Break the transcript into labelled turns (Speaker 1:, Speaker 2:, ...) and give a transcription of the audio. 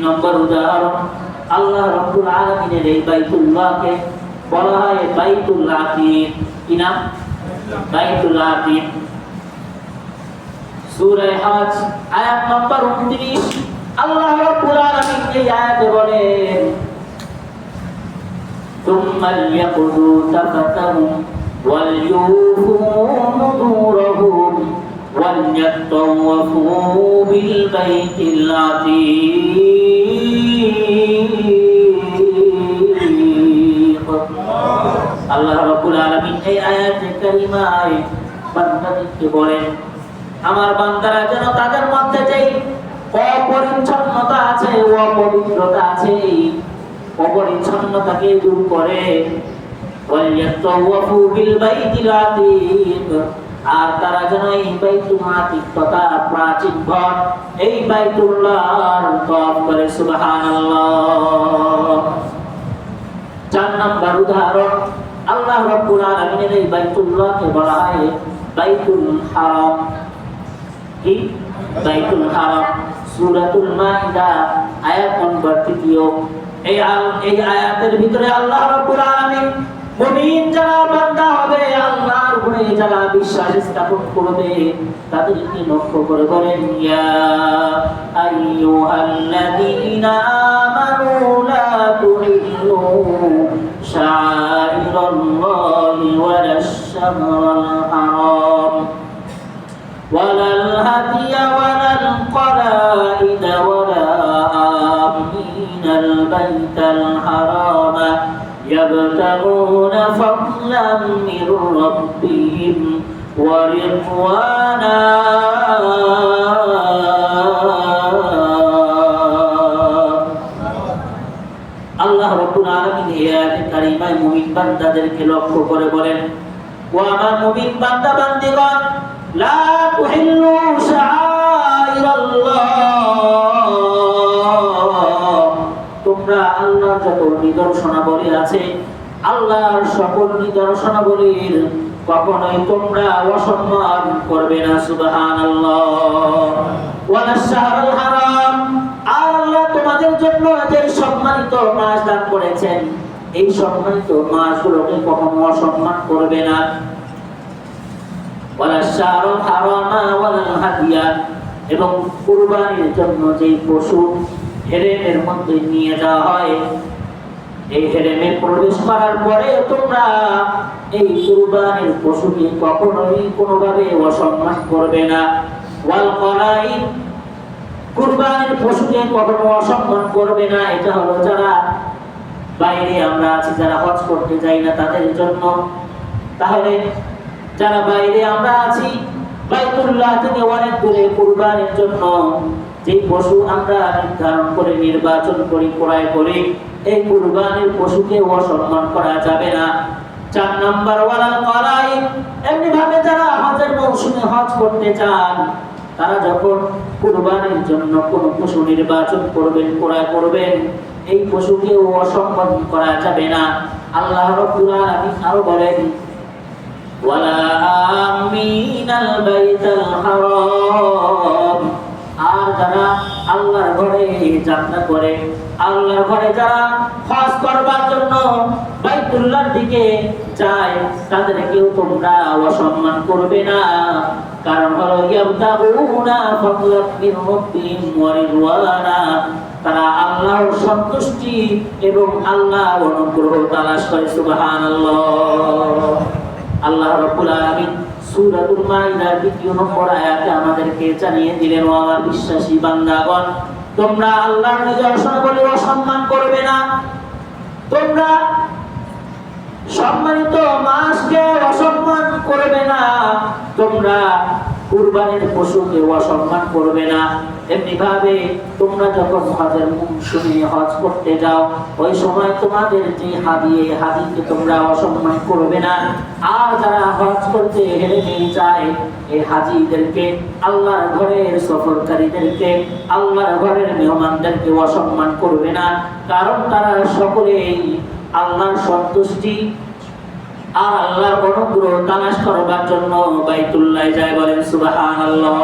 Speaker 1: নম্বর উদাহরণ, আল্লাহ রাব্বুল আলামিনের এই বাইতুল্লাহকে বলা হয় বাইতুল আতীক। কি নাম? বাইতুল আতীক। সূরা হজ আয়াত নম্বর 29 আল্লাহ রাব্বুল আলামিন এই আয়াতে বলেন, সুম্মা লিয়াকুযু তাফাতাহুম ওয়ালইউফু নুযুরহুম ওয়ালইয়াতাওয়াফু বিল বাইতিল আতীক। আল্লাহ রাব্বুল আলামিন এই আয়াতে কারিমায় বান্দাদেরকে বলেন, আমার বান্দারা যেন তাদের মধ্যে যেই অপরিচ্ছন্নতা আছে, অপবিত্রতা আছে, অপরিচ্ছন্নতাকে দূর করে, ওয়ালিয়াতাওয়াফু বিল বাইতিল আতীক, আর তারা যেন এই বাইতুল আতীক তথা প্রাচীন ঘর এই বাইতুল্লাহর তওয়াফ করে। সুবহানাল্লাহ। 4 নম্বর উদাহরণ, আল্লাহ রাব্বুল আলামিনের এই বাইতুল্লাহকে বলা হয় বাইতুল হারাম। কি? বাইতুল হারাম। সূরাতুল মাইদা আয়াত নম্বর 3। এই আয়াতের ভিতরে আল্লাহ রাব্বুল আলামিন মুমিন যারা বান্দা হবে, আল্লাহর উপরে যারা বিশ্বাস স্থাপন করবে, তাদেরকে লক্ষ্য করে বলেন, ইয়া আইয়ুহাল্লাযীনা আমানু লা তুহিল্লু শাআইরাল্লাহি ওয়ালাশ শাহরাল হারাম ওয়ালাল হাদিয়া ওয়ালাল কলাইদা ওয়ালা আমিনাল বাইতাল হারাম يبتغون فضلا من ربهم ورضوانا আল্লাহ রাব্বুল আলামিন এই আয়াতে কারিমায় মুমিন বান্দাদেরকে লক্ষ্য করে বলেন, ও আমার মুমিন বান্দা বান্দিগণ, লা তুহিল্লু শাআইরাল্লাহ, তোমরা আল্লাহর যত নিদর্শনাবলী আছে, আল্লাহর সকল নিদর্শনাবলীর কখনোই তোমরা অসম্মান করবে না। সুবহানাল্লাহ। ওয়ালাশ শাহরুল হারাম, আর আল্লাহ তোমাদের জন্য যে সম্মানিত মাস দান করেছেন, এই সম্মানিত মাসগুলোকে কখনো অসম্মান করবে না। ওয়ালাশ শাহরুল হারাম ওয়ালাল হাদিয়া, এবং কুরবানির জন্য যে পশু হেরেমের মধ্যে নিয়ে যাওয়া হয়, এই হেরেমে প্রবেশ করার পরে তোমরা এই কুরবানির পশুকে কখনোই কোনোভাবে অসম্মান করবে না। ওয়াল কলাইদ, কুরবানির পশুকে কখনো অসম্মান করবে না। এটা হলো যারা বাইরে আমরা আছি, যারা হজ করতে যাই না তাদের জন্য। তাহলে যারা বাইরে আমরা আছি, বাইতুল্লাহ থেকে অনেক দূরে, কুরবানির জন্য যে পশু আমরা নির্ধারণ করে নির্বাচন করি, ক্রয় করি, এই কুরবানির পশুকে অসম্মান করা যাবে না। 4 নম্বর ওয়ালাল কলাইদ, এমনি ভাবে যারা হজের মৌসুমে হজ করতে চান, তারা যখন কুরবানির জন্য কোন পশু নির্বাচন করবেন, ক্রয় করবেন, এই পশুকে অসম্মান করা যাবে না। আল্লাহ রাব্বুল আলামিন আরো বলেন, ওয়ালা আমিনাল বাইতাল হারাম, আর যারা আল্লাহর ঘরে যাত্রা করে, আল্লাহর ঘরে যারা হজ করবার জন্য বাইতুল্লাহর দিকে যায়, তাদেরকেও তোমরা অসম্মান করবে না। কারণ হলো ইয়াবতাগুনা ফাদলাম মিন রাব্বিহিম ওয়া রিদওয়ানা, তারা আল্লাহর সন্তুষ্টি এবং আল্লাহর অনুগ্রহ তালাশ করে। সুবহানাল্লাহ। আল্লাহ রাব্বুল আলামিন সূরাতুল মাইদার 2 নম্বর আয়াতে আমাদেরকে জানিয়ে দিলেন, ও আমার বিশ্বাসী বান্দাগণ, তোমরা আল্লাহর নিদর্শনাবলী অসম্মান করবে না, তোমরা সম্মানিত মাসকে অসম্মান করবে না, তোমরা কুরবানির পশুকে অসম্মান করবে না। এমনি ভাবে তোমরা যখন হজের মৌসুমে হজ করতে যাও, ওই সময় তোমাদের যে হাদিকে তোমরা অসম্মান করবে না। আর যারা হজ করতে হেরেমে যায়, এই হাজিদেরকে, আল্লাহর ঘরের সফরকারীদেরকে, আল্লাহর ঘরের মেহমানদেরকে অসম্মান করবে না। কারণ তারা সকলেই আল্লাহর সন্তুষ্টি আর আল্লাহর অনুগ্রহ তালাশ করবার জন্য বাইতুল্লাহ যায়। বলেন সুবহানাল্লাহ।